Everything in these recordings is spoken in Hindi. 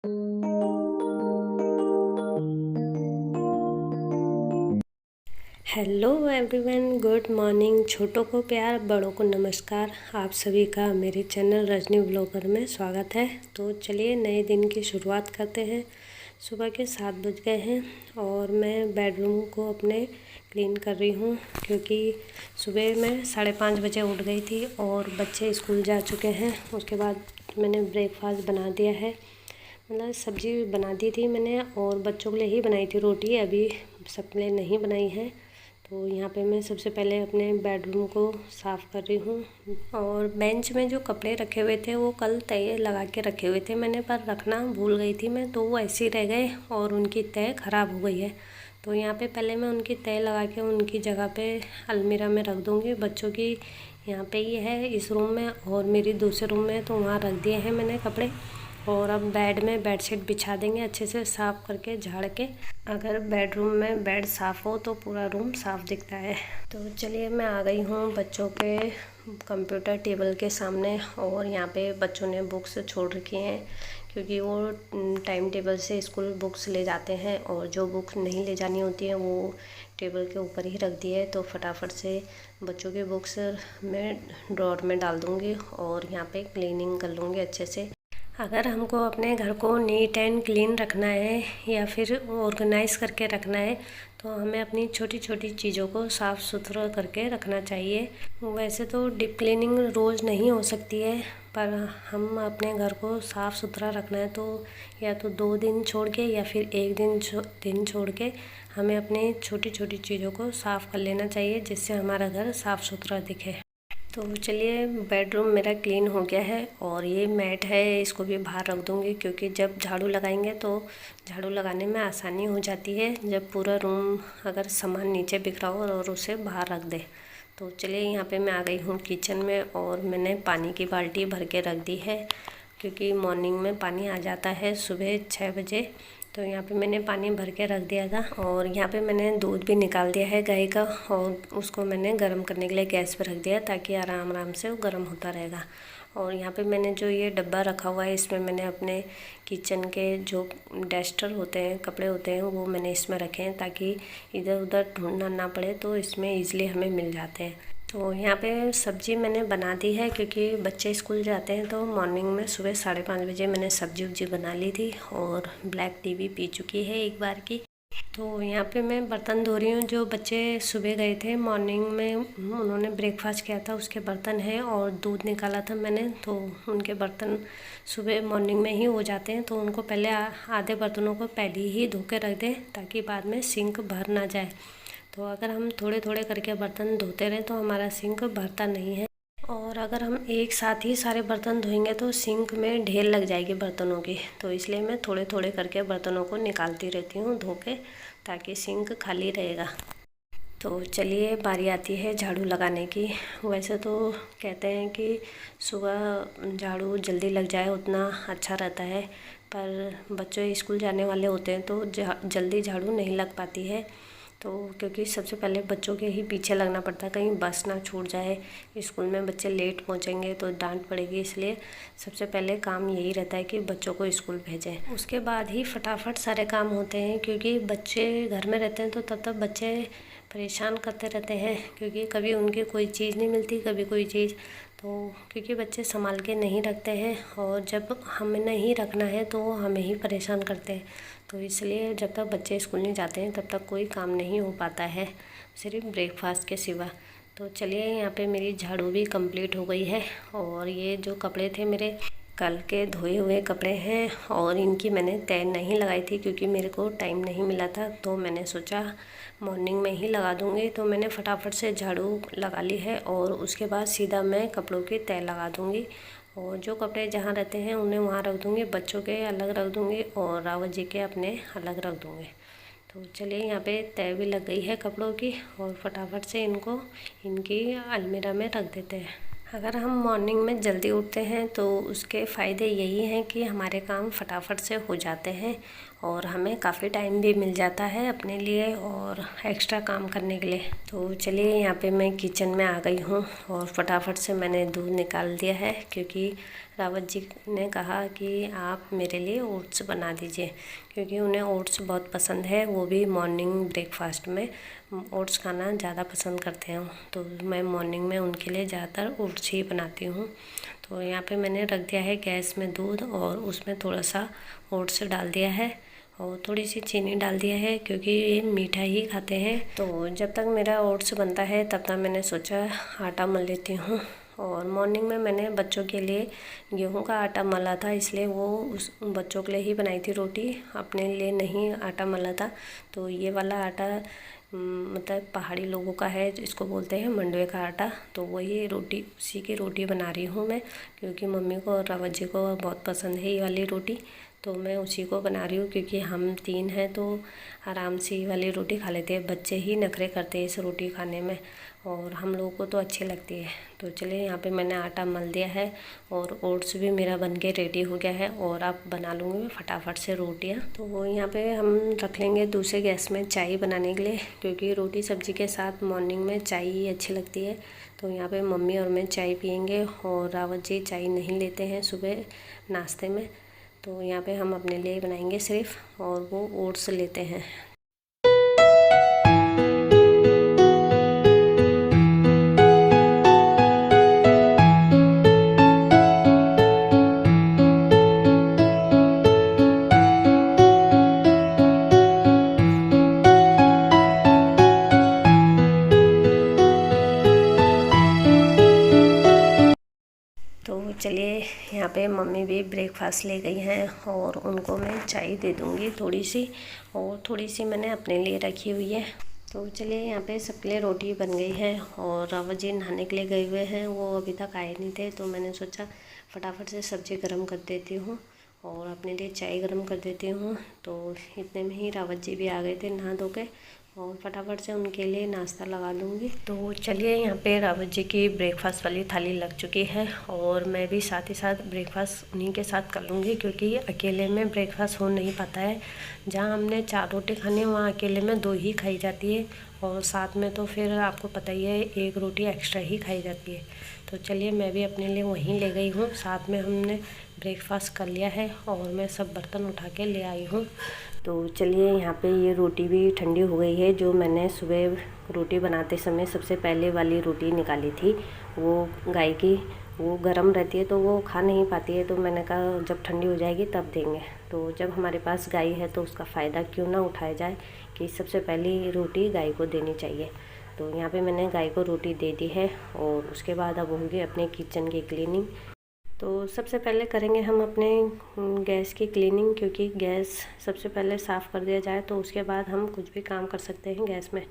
Hello everyone, good morning. छोटों को प्यार, बड़ों को नमस्कार। आप सभी का मेरे चैनल रजनी व्लॉगर में स्वागत है। तो चलिए नए दिन की शुरुआत करते हैं। सुबह के 7 बज गए हैं और मैं बेडरूम को अपने क्लीन कर रही हूँ, क्योंकि सुबह मैं 5:30 बजे उठ गई थी और बच्चे स्कूल जा चुके हैं। उसके बाद मैंने ब्रेकफास्ट बना दिया है, मतलब सब्ज़ी बना दी थी मैंने और बच्चों के लिए ही बनाई थी रोटी, अभी सबके लिए नहीं बनाई है। तो यहाँ पे मैं सबसे पहले अपने बेडरूम को साफ़ कर रही हूँ। और बेंच में जो कपड़े रखे हुए थे वो कल तय लगा के रखे हुए थे मैंने, पर रखना भूल गई थी मैं, तो वो ऐसे ही रह गए और उनकी तय ख़राब हो गई है। तो यहाँ पे पहले मैं उनकी तय लगा के उनकी जगह पे अलमीरा में रख दूँगी। बच्चों की यहाँ पे ये है इस रूम में और मेरी दूसरे रूम में, तो वहाँ रख दिए हैं मैंने कपड़े। और अब बेड में बेडशीट बिछा देंगे अच्छे से साफ़ करके, झाड़ के। अगर बेडरूम में बेड साफ़ हो तो पूरा रूम साफ़ दिखता है। तो चलिए मैं आ गई हूँ बच्चों के कंप्यूटर टेबल के सामने, और यहाँ पे बच्चों ने बुक्स छोड़ रखी हैं, क्योंकि वो टाइम टेबल से स्कूल बुक्स ले जाते हैं और जो बुक नहीं ले जानी होती है वो टेबल के ऊपर ही रख दी है। तो फटाफट से बच्चों के बुक्स मैं ड्रॉर में डाल दूँगी और यहाँ पे क्लीनिंग कर लूँगी अच्छे से। अगर हमको अपने घर को नीट एंड क्लीन रखना है या फिर ऑर्गेनाइज़ करके रखना है, तो हमें अपनी छोटी छोटी चीज़ों को साफ़ सुथरा करके रखना चाहिए। वैसे तो डीप क्लीनिंग रोज़ नहीं हो सकती है, पर हम अपने घर को साफ़ सुथरा रखना है तो या तो 2 दिन छोड़ के या फिर 1 दिन छोड़ के हमें अपनी छोटी छोटी चीज़ों को साफ़ कर लेना चाहिए, जिससे हमारा घर साफ़ सुथरा दिखे। तो चलिए बेडरूम मेरा क्लीन हो गया है और ये मैट है, इसको भी बाहर रख दूँगी, क्योंकि जब झाड़ू लगाएंगे तो झाड़ू लगाने में आसानी हो जाती है, जब पूरा रूम अगर सामान नीचे बिखरा हो और उसे बाहर रख दे। तो चलिए यहाँ पे मैं आ गई हूँ किचन में और मैंने पानी की बाल्टी भर के रख दी है, क्योंकि मॉर्निंग में पानी आ जाता है सुबह 6 बजे। तो यहाँ पे मैंने पानी भर के रख दिया था और यहाँ पे मैंने दूध भी निकाल दिया है गाय का, और उसको मैंने गर्म करने के लिए गैस पे रख दिया, ताकि आराम आराम से वो गर्म होता रहेगा। और यहाँ पे मैंने जो ये डब्बा रखा हुआ है, इसमें मैंने अपने किचन के जो डस्टर होते हैं, कपड़े होते हैं, वो मैंने इसमें रखे हैं, ताकि इधर उधर ढूंढना ना पड़े, तो इसमें ईज़िली हमें मिल जाते हैं। तो यहाँ पे सब्ज़ी मैंने बना दी है, क्योंकि बच्चे स्कूल जाते हैं, तो मॉर्निंग में सुबह 5:30 बजे मैंने सब्ज़ी उब्जी बना ली थी और ब्लैक टी भी पी चुकी है एक बार की। तो यहाँ पे मैं बर्तन धो रही हूँ। जो बच्चे सुबह गए थे मॉर्निंग में, उन्होंने ब्रेकफास्ट किया था, उसके बर्तन हैं, और दूध निकाला था मैंने, तो उनके बर्तन सुबह मॉर्निंग में ही हो जाते हैं। तो उनको पहले आधे बर्तनों को पहले ही धो के रख दें, ताकि बाद में सिंक भर ना जाए। तो अगर हम थोड़े थोड़े करके बर्तन धोते रहें तो हमारा सिंक भरता नहीं है। और अगर हम एक साथ ही सारे बर्तन धोएंगे तो सिंक में ढेर लग जाएगी बर्तनों की, तो इसलिए मैं थोड़े थोड़े करके बर्तनों को निकालती रहती हूँ धो के, ताकि सिंक खाली रहेगा। तो चलिए बारी आती है झाड़ू लगाने की। वैसे तो कहते हैं कि सुबह झाड़ू जल्दी लग जाए उतना अच्छा रहता है, पर बच्चे स्कूल जाने वाले होते हैं तो जल्दी झाड़ू नहीं लग पाती है। तो क्योंकि सबसे पहले बच्चों के ही पीछे लगना पड़ता है, कहीं बस ना छूट जाए, स्कूल में बच्चे लेट पहुंचेंगे तो डांट पड़ेगी, इसलिए सबसे पहले काम यही रहता है कि बच्चों को स्कूल भेजें। उसके बाद ही फटाफट सारे काम होते हैं, क्योंकि बच्चे घर में रहते हैं तो तब तक बच्चे परेशान करते रहते हैं, क्योंकि कभी उनकी कोई चीज़ नहीं मिलती, कभी कोई चीज़। तो क्योंकि बच्चे संभाल के नहीं रखते हैं, और जब हमें नहीं रखना है तो वो हमें ही परेशान करते हैं। तो इसलिए जब तक बच्चे स्कूल नहीं जाते हैं तब तक कोई काम नहीं हो पाता है, सिर्फ ब्रेकफास्ट के सिवा। तो चलिए यहाँ पे मेरी झाड़ू भी कंप्लीट हो गई है, और ये जो कपड़े थे मेरे कल के धोए हुए कपड़े हैं, और इनकी मैंने तह नहीं लगाई थी, क्योंकि मेरे को टाइम नहीं मिला था, तो मैंने सोचा मॉर्निंग में ही लगा दूँगी। तो मैंने फटाफट से झाड़ू लगा ली है और उसके बाद सीधा मैं कपड़ों की तह लगा दूँगी, और जो कपड़े जहाँ रहते हैं उन्हें वहाँ रख दूँगी, बच्चों के अलग रख दूँगी और रावत जी के अपने अलग रख दूँगी। तो चलिए यहाँ पे तह भी लग गई है कपड़ों की, और फटाफट से इनको इनकी अलमीरा में रख देते हैं। अगर हम मॉर्निंग में जल्दी उठते हैं तो उसके फ़ायदे यही हैं कि हमारे काम फटाफट से हो जाते हैं, और हमें काफ़ी टाइम भी मिल जाता है अपने लिए और एक्स्ट्रा काम करने के लिए। तो चलिए यहाँ पे मैं किचन में आ गई हूँ और फटाफट से मैंने दूध निकाल दिया है, क्योंकि रावत जी ने कहा कि आप मेरे लिए ओट्स बना दीजिए, क्योंकि उन्हें ओट्स बहुत पसंद है। वो भी मॉर्निंग ब्रेकफास्ट में ओट्स खाना ज़्यादा पसंद करते हैं, तो मैं मॉर्निंग में उनके लिए ज़्यादातर ओट्स ही बनाती हूँ। तो यहाँ पे मैंने रख दिया है गैस में दूध और उसमें थोड़ा सा ओट्स डाल दिया है और थोड़ी सी चीनी डाल दिया है, क्योंकि ये मीठा ही खाते हैं। तो जब तक मेरा ओट्स बनता है तब तक मैंने सोचा आटा मल लेती हूँ। और मॉर्निंग में मैंने बच्चों के लिए गेहूं का आटा मला था, इसलिए वो उस बच्चों के लिए ही बनाई थी रोटी, अपने लिए नहीं आटा मला था। तो ये वाला आटा मतलब पहाड़ी लोगों का है, इसको बोलते हैं मंडवे का आटा। तो वही रोटी, उसी की रोटी बना रही हूँ मैं, क्योंकि मम्मी को और रावत जी को बहुत पसंद है ये वाली रोटी। तो मैं उसी को बना रही हूँ, क्योंकि हम 3 हैं तो आराम से ये वाली रोटी खा लेते हैं। बच्चे ही नखरे करते हैं इस रोटी खाने में, और हम लोगों को तो अच्छी लगती है। तो चलिए यहाँ पे मैंने आटा मल दिया है और ओट्स भी मेरा बन के रेडी हो गया है, और अब बना लूँगी मैं फटाफट से रोटियाँ। तो वो यहाँ पे हम रख लेंगे दूसरे गैस में चाय बनाने के लिए, क्योंकि रोटी सब्ज़ी के साथ मॉर्निंग में चाय ही अच्छी लगती है। तो यहाँ पे मम्मी और मैं चाय पियेंगे, और रावत जी चाय नहीं लेते हैं सुबह नाश्ते में। तो यहाँ पे हम अपने लिए बनाएंगे सिर्फ, और वो ओट्स लेते हैं। तो चलिए यहाँ पे मम्मी भी ब्रेकफास्ट ले गई हैं, और उनको मैं चाय दे दूँगी थोड़ी सी, और थोड़ी सी मैंने अपने लिए रखी हुई है। तो चलिए यहाँ पे सबके लिए रोटी बन गई है, और रावत जी नहाने के लिए गए हुए हैं, वो अभी तक आए नहीं थे। तो मैंने सोचा फटाफट से सब्ज़ी गर्म कर देती हूँ और अपने लिए चाय गर्म कर देती हूँ। तो इतने में ही रावत जी भी आ गए थे नहा धो के, और फटाफट से उनके लिए नाश्ता लगा लूँगी। तो चलिए यहाँ पे रावत जी की ब्रेकफास्ट वाली थाली लग चुकी है, और मैं भी साथ ही साथ ब्रेकफास्ट उन्हीं के साथ कर लूँगी, क्योंकि अकेले में ब्रेकफास्ट हो नहीं पाता है। जहाँ हमने 4 रोटी खानी है, वहाँ अकेले में 2 ही खाई जाती है, और साथ में तो फिर आपको पता ही है 1 रोटी एक्स्ट्रा ही खाई जाती है। तो चलिए मैं भी अपने लिए वहीं ले गई हूँ, साथ में हमने ब्रेकफास्ट कर लिया है, और मैं सब बर्तन उठा के ले आई हूँ। तो चलिए यहाँ पे ये रोटी भी ठंडी हो गई है। जो मैंने सुबह रोटी बनाते समय सबसे पहले वाली रोटी निकाली थी, वो गाय की, वो गर्म रहती है तो वो खा नहीं पाती है। तो मैंने कहा जब ठंडी हो जाएगी तब देंगे। तो जब हमारे पास गाय है तो उसका फ़ायदा क्यों ना उठाया जाए, कि सबसे पहली रोटी गाय को देनी चाहिए। तो यहाँ पे मैंने गाय को रोटी दे दी है, और उसके बाद अब होंगी अपने किचन की क्लीनिंग। तो सबसे पहले करेंगे हम अपने गैस की क्लीनिंग, क्योंकि गैस सबसे पहले साफ़ कर दिया जाए तो उसके बाद हम कुछ भी काम कर सकते हैं गैस में।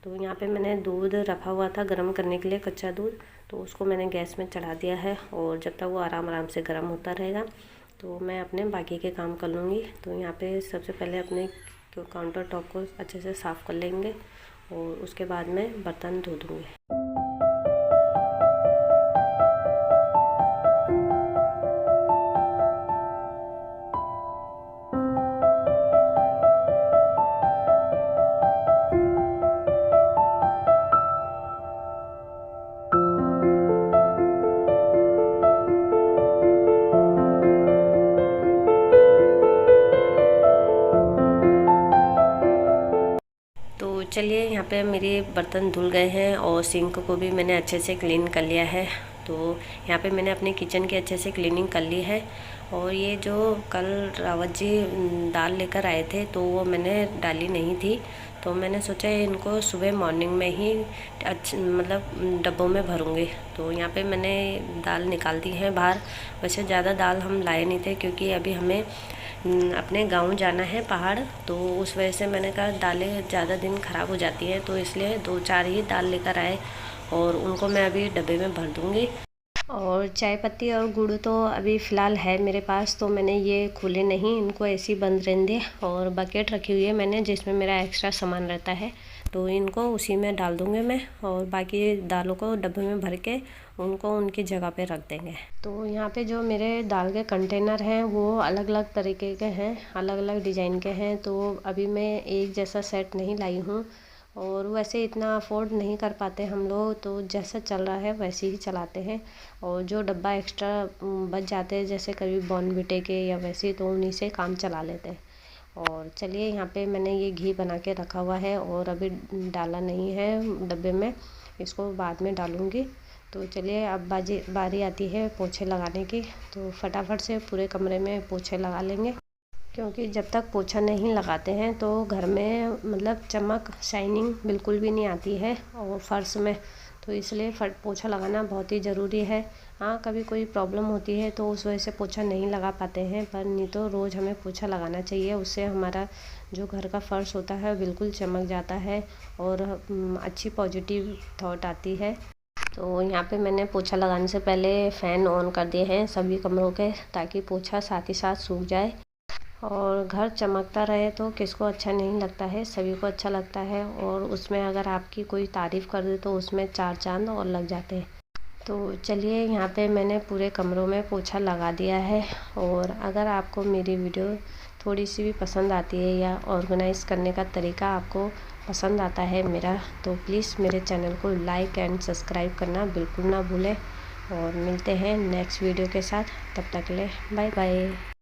तो यहाँ पे मैंने दूध रखा हुआ था गर्म करने के लिए, कच्चा दूध, तो उसको मैंने गैस में चढ़ा दिया है, और जब तक वो आराम आराम से गर्म होता रहेगा तो मैं अपने बाकी के काम कर लूँगी। तो यहाँ पे सबसे पहले अपने काउंटर टॉप को अच्छे से साफ़ कर लेंगे, और उसके बाद मैं बर्तन धो दूँगी। तो चलिए यहाँ पे मेरे बर्तन धुल गए हैं, और सिंक को भी मैंने अच्छे से क्लीन कर लिया है। तो यहाँ पे मैंने अपने किचन की अच्छे से क्लीनिंग कर ली है। और ये जो कल रावत जी दाल लेकर आए थे तो वो मैंने डाली नहीं थी, तो मैंने सोचा इनको सुबह मॉर्निंग में ही मतलब डब्बों में भरूँगी। तो यहाँ पे मैंने दाल निकाल दी है बाहर। वैसे ज़्यादा दाल हम लाए नहीं थे, क्योंकि अभी हमें अपने गांव जाना है पहाड़, तो उस वजह से मैंने कहा दालें ज़्यादा दिन ख़राब हो जाती हैं, तो इसलिए 2-4 ही दाल लेकर आए, और उनको मैं अभी डब्बे में भर दूँगी। और चाय पत्ती और गुड़ तो अभी फ़िलहाल है मेरे पास, तो मैंने ये खोले नहीं, इनको ऐसे ही बंद रहने दिए। और बकेट रखी हुई है मैंने जिसमें मेरा एक्स्ट्रा सामान रहता है, तो इनको उसी में डाल दूँगी मैं, और बाकी दालों को डब्बे में भर के उनको उनकी जगह पे रख देंगे। तो यहाँ पे जो मेरे दाल के कंटेनर हैं वो अलग अलग तरीके के हैं, अलग अलग डिज़ाइन के हैं। तो अभी मैं एक जैसा सेट नहीं लाई हूँ, और वैसे इतना अफोर्ड नहीं कर पाते हम लोग, तो जैसा चल रहा है वैसे ही चलाते हैं। और जो डब्बा एक्स्ट्रा बच जाते हैं जैसे कभी बॉर्नविटे के या वैसे, तो उन्हीं से काम चला लेते हैं। और चलिए यहाँ पे मैंने ये घी बना के रखा हुआ है और अभी डाला नहीं है डब्बे में, इसको बाद में डालूँगी। तो चलिए अब बारी आती है पोछे लगाने की। तो फटाफट से पूरे कमरे में पोछे लगा लेंगे, क्योंकि जब तक पोछा नहीं लगाते हैं तो घर में मतलब चमक शाइनिंग बिल्कुल भी नहीं आती है और फर्श में, तो इसलिए पोछा लगाना बहुत ही ज़रूरी है। हाँ, कभी कोई प्रॉब्लम होती है तो उस वजह से पोछा नहीं लगा पाते हैं, पर नहीं तो रोज़ हमें पोछा लगाना चाहिए। उससे हमारा जो घर का फर्श होता है बिल्कुल चमक जाता है और अच्छी पॉजिटिव थॉट आती है। तो यहाँ पे मैंने पोछा लगाने से पहले फ़ैन ऑन कर दिए हैं सभी कमरों के, ताकि पोछा साथ ही साथ सूख जाए और घर चमकता रहे। तो किसको अच्छा नहीं लगता है, सभी को अच्छा लगता है। और उसमें अगर आपकी कोई तारीफ़ कर दे तो उसमें 4 चाँद और लग जाते हैं। तो चलिए यहाँ पे मैंने पूरे कमरों में पोछा लगा दिया है। और अगर आपको मेरी वीडियो थोड़ी सी भी पसंद आती है या ऑर्गेनाइज़ करने का तरीका आपको पसंद आता है मेरा, तो प्लीज़ मेरे चैनल को लाइक एंड सब्सक्राइब करना बिल्कुल ना भूलें। और मिलते हैं नेक्स्ट वीडियो के साथ, तब तक के लिए बाय बाय।